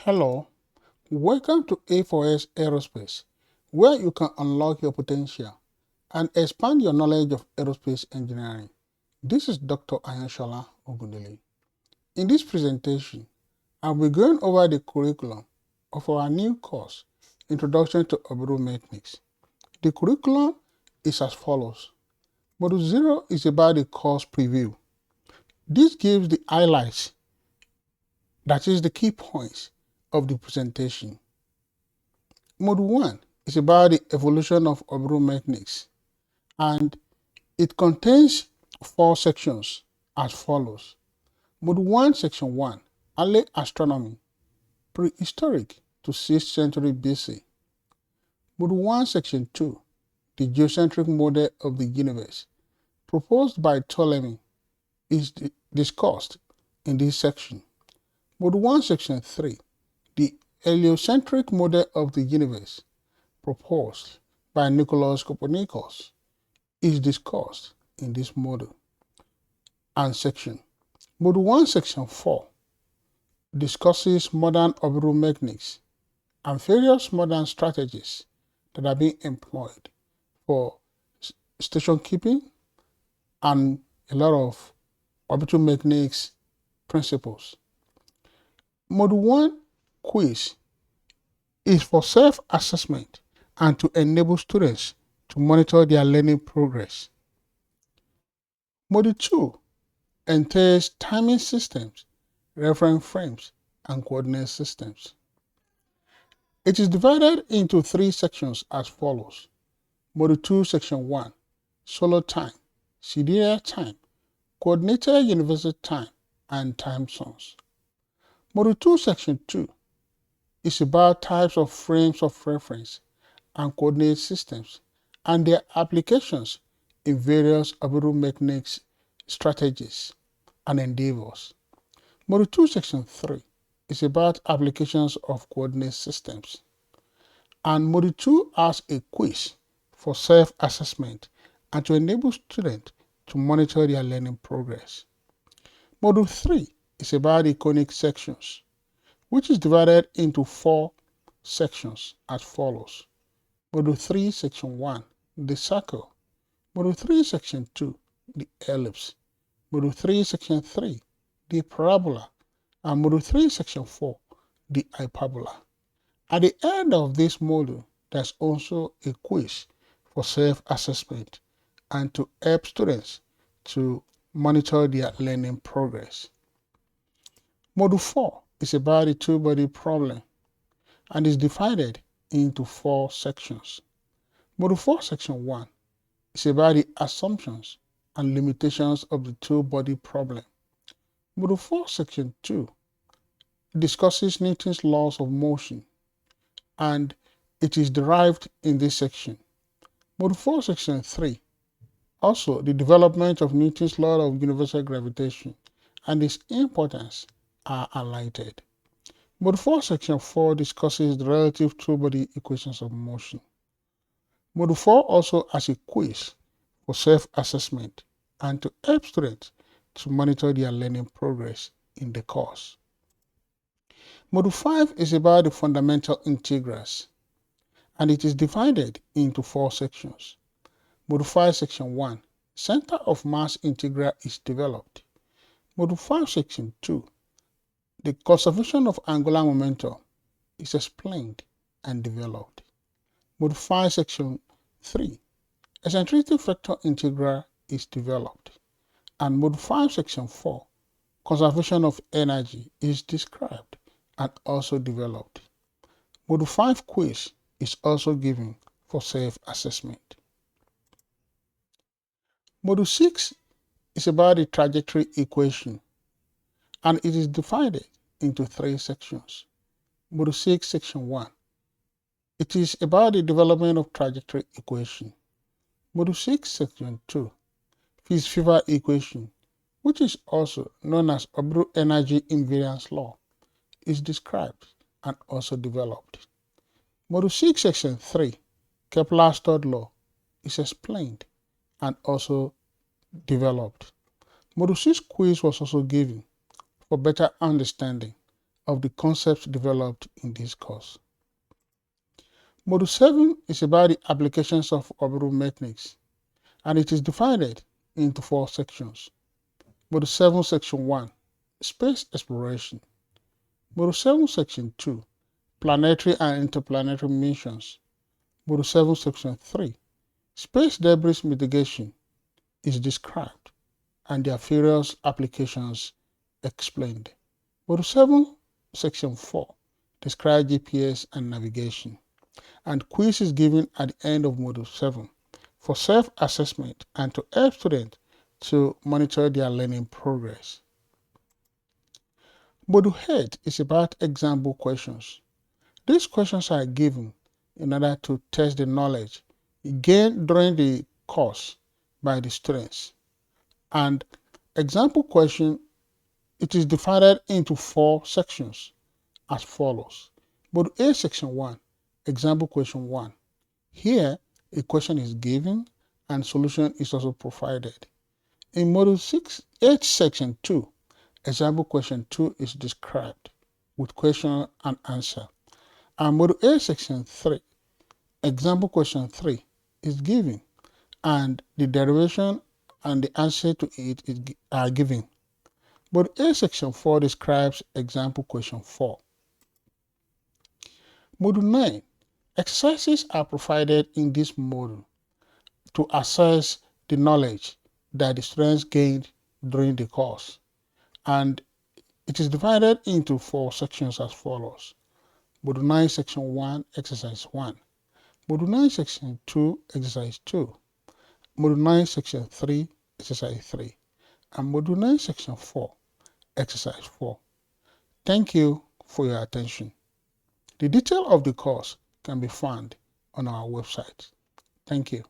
Hello, welcome to A4S Aerospace, where you can unlock your potential and expand your knowledge of aerospace engineering. This is Dr. Ayanshola Ogundele. In this presentation, I'll be going over the curriculum of our new course, Introduction to Orbital Mechanics. The curriculum is as follows. Module 0 is about the course preview. This gives the highlights, that is the key points of the presentation. Module 1 is about the evolution of orbital mechanics, and it contains 4 sections as follows. Module 1, Section 1, Early Astronomy, Prehistoric to 6th century BC. Module 1, Section 2, the Geocentric model of the universe, proposed by Ptolemy, is discussed in this section. Module 1, Section 3, the Heliocentric model of the universe, proposed by Nicolaus Copernicus, is discussed in this module and section. Module 1, Section 4 discusses modern orbital mechanics and various modern strategies that are being employed for station keeping and a lot of orbital mechanics principles. Module 1 quiz is for self-assessment and to enable students to monitor their learning progress. Module 2 entails timing systems, reference frames, and coordinate systems. It is divided into 3 sections as follows. Module 2, Section 1, Solar Time, Sidereal Time, Coordinated Universal Time, and Time Zones. Module 2, Section 2 is about types of frames of reference and coordinate systems and their applications in various orbital mechanics strategies and endeavors. Module 2, Section 3 is about applications of coordinate systems. And Module 2 has a quiz for self-assessment and to enable students to monitor their learning progress. Module 3 is about the conic sections, which is divided into 4 sections as follows. Module 3, Section 1, the circle. Module 3, Section 2, the ellipse. Module 3, Section 3, the parabola. And Module 3, Section 4, the hyperbola. At the end of this module, there's also a quiz for self-assessment and to help students to monitor their learning progress. Module 4 is about the two-body problem and is divided into 4 sections. Module 4, Section 1 is about the assumptions and limitations of the two-body problem. Module 4, Section 2 discusses Newton's laws of motion, and it is derived in this section. Module 4, Section 3, also the development of Newton's law of universal gravitation and its importance are highlighted. Module 4, Section 4 discusses the relative two-body equations of motion. Module 4 also has a quiz for self-assessment and to help students to monitor their learning progress in the course. Module 5 is about the fundamental integrals, and it is divided into 4 sections. Module 5, Section 1, Center of Mass Integral is developed. Module 5, Section 2, the conservation of angular momentum is explained and developed. Module 5, Section 3, eccentricity vector integral is developed. And Module 5, Section 4, conservation of energy is described and also developed. Module 5 quiz is also given for self-assessment. Module 6 is about the trajectory equation, and it is divided into 3 sections. Module 6, Section 1. It is about the development of trajectory equation. Module 6, Section 2, Fish-Fever equation, which is also known as orbital energy invariance law, is described and also developed. Module 6, Section 3, Kepler's third law, is explained and also developed. Module 6 quiz was also given for better understanding of the concepts developed in this course. Module 7 is about the applications of orbital mechanics, and it is divided into 4 sections. Module 7 Section 1, Space Exploration. Module 7 Section 2, Planetary and Interplanetary Missions. Module 7 Section 3, Space Debris Mitigation is described and their various applications explained. Module 7 Section 4, Describe GPS and Navigation. And quiz is given at the end of Module 7 for self-assessment and to help students to monitor their learning progress. Module 8 is about example questions. These questions are given in order to test the knowledge gained during the course by the students. And example question, it is divided into 4 sections as follows. Module A Section 1, Example Question 1. Here, a question is given and solution is also provided. In Module 8 Section 2, Example Question 2 is described with question and answer. And Module A Section 3, Example Question 3 is given and the derivation and the answer to it are given. Module A Section 4 describes Example Question 4. Module 9. Exercises are provided in this module to assess the knowledge that the students gained during the course. And it is divided into 4 sections as follows. Module 9 Section 1, Exercise 1. Module 9 Section 2, Exercise 2. Module 9 Section 3, Exercise 3. And Module 9 Section 4, Exercise 4. Thank you for your attention. The detail of the course can be found on our website. Thank you.